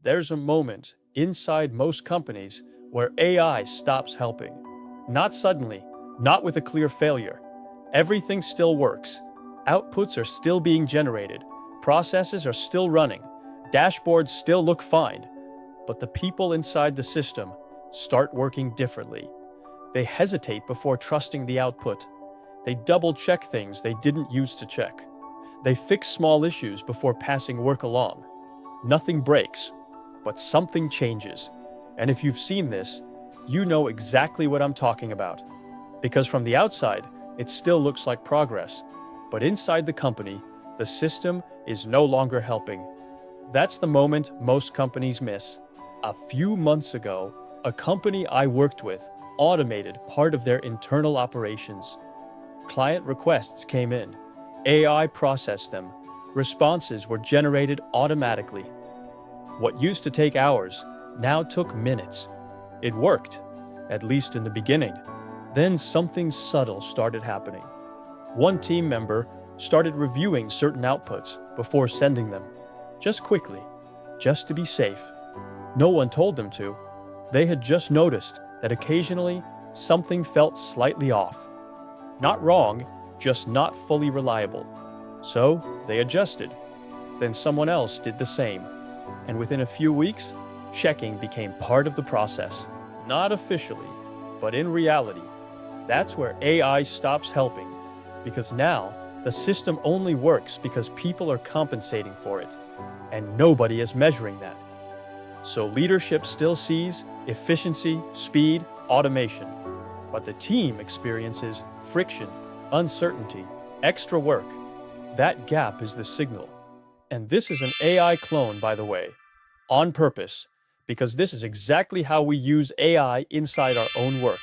There's a moment inside most companies where AI stops helping. Not suddenly, not with a clear failure. Everything still works. Outputs are still being generated. Processes are still running. Dashboards still look fine. But the people inside the system start working differently. They hesitate before trusting the output. They double-check things they didn't use to check. They fix small issues before passing work along. Nothing breaks, but something changes. And if you've seen this, you know exactly what I'm talking about. Because from the outside, it still looks like progress. But inside the company, the system is no longer helping. That's the moment most companies miss. A few months ago, a company I worked with automated part of their internal operations. Client requests came in. AI processed them. Responses were generated automatically. What used to take hours now took minutes. It worked, at least in the beginning. Then something subtle started happening. One team member started reviewing certain outputs before sending them. Just quickly, just to be safe. No one told them to. They had just noticed that occasionally something felt slightly off. Not wrong, just not fully reliable. So they adjusted. Then someone else did the same. And within a few weeks, checking became part of the process. Not officially, but in reality. That's where AI stops helping. Because now, the system only works because people are compensating for it. And nobody is measuring that. So leadership still sees efficiency, speed, automation. But the team experiences friction, uncertainty, extra work. That gap is the signal. And this is an AI clone, by the way, on purpose, because this is exactly how we use AI inside our own work.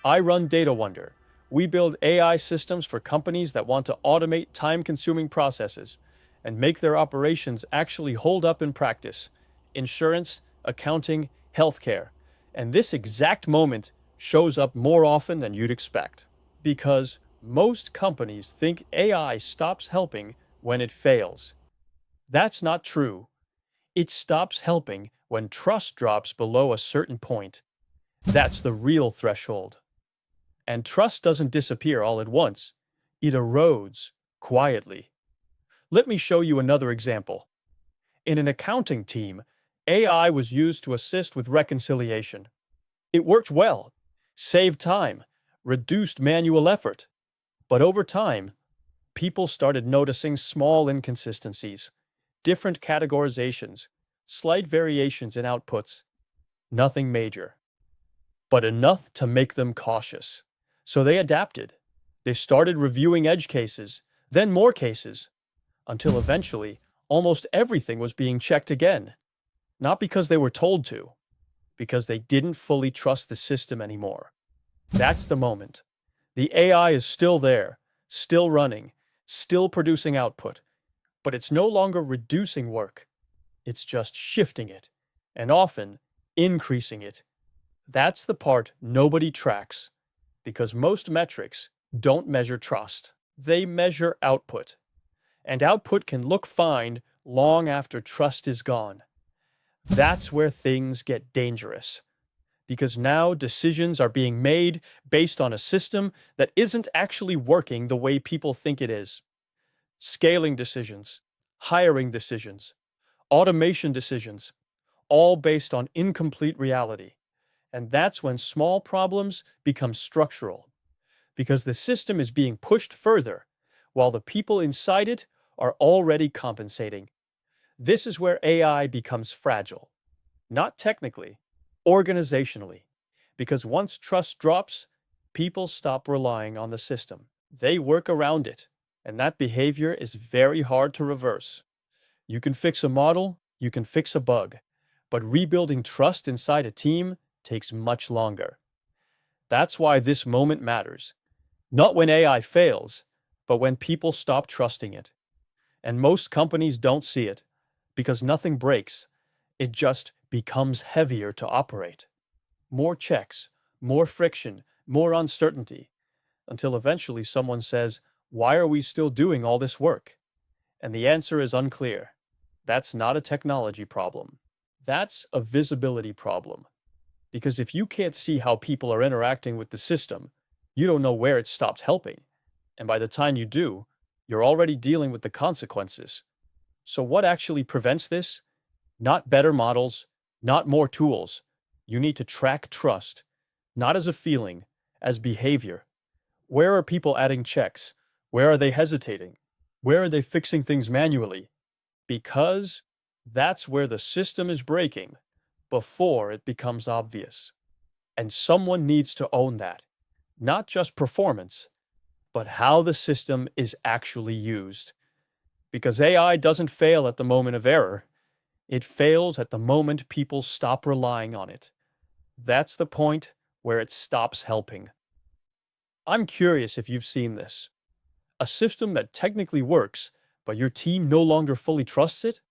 I run Data Wonder. We build AI systems for companies that want to automate time-consuming processes and make their operations actually hold up in practice. Insurance, accounting, healthcare. And this exact moment shows up more often than you'd expect. Because most companies think AI stops helping when it fails. That's not true. It stops helping when trust drops below a certain point. That's the real threshold. And trust doesn't disappear all at once. It erodes quietly. Let me show you another example. In an accounting team, AI was used to assist with reconciliation. It worked well, saved time, reduced manual effort. But over time, people started noticing small inconsistencies, different categorizations, slight variations in outputs. Nothing major, but enough to make them cautious. So they adapted. They started reviewing edge cases, then more cases, until eventually almost everything was being checked again. Not because they were told to, because they didn't fully trust the system anymore. That's the moment. The AI is still there, still running, still producing output, but it's no longer reducing work. It's just shifting it, and often increasing it. That's the part nobody tracks, because most metrics don't measure trust. They measure output. And output can look fine long after trust is gone. That's where things get dangerous. Because now decisions are being made based on a system that isn't actually working the way people think it is. Scaling decisions, hiring decisions, automation decisions, all based on incomplete reality. And that's when small problems become structural. Because the system is being pushed further, while the people inside it are already compensating. This is where AI becomes fragile. Not technically, organizationally. Because once trust drops, people stop relying on the system. They work around it, and that behavior is very hard to reverse. You can fix a model, you can fix a bug, but rebuilding trust inside a team takes much longer. That's why this moment matters. Not when AI fails, but when people stop trusting it. And most companies don't see it, because nothing breaks. It just becomes heavier to operate. More checks, more friction, more uncertainty, until eventually someone says, "Why are we still doing all this work?" And the answer is unclear. That's not a technology problem. That's a visibility problem. Because if you can't see how people are interacting with the system, you don't know where it stops helping. And by the time you do, you're already dealing with the consequences. So, what actually prevents this? Not better models, not more tools. You need to track trust, not as a feeling, as behavior. Where are people adding checks? Where are they hesitating? Where are they fixing things manually? Because that's where the system is breaking before it becomes obvious. And someone needs to own that. Not just performance, but how the system is actually used. Because AI doesn't fail at the moment of error, it fails at the moment people stop relying on it. That's the point where it stops helping. I'm curious if you've seen this. A system that technically works, but your team no longer fully trusts it?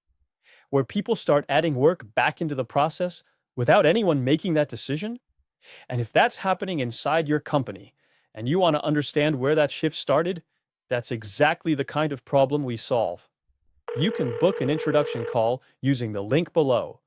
Where people start adding work back into the process without anyone making that decision? And if that's happening inside your company, and you want to understand where that shift started, that's exactly the kind of problem we solve. You can book an introduction call using the link below.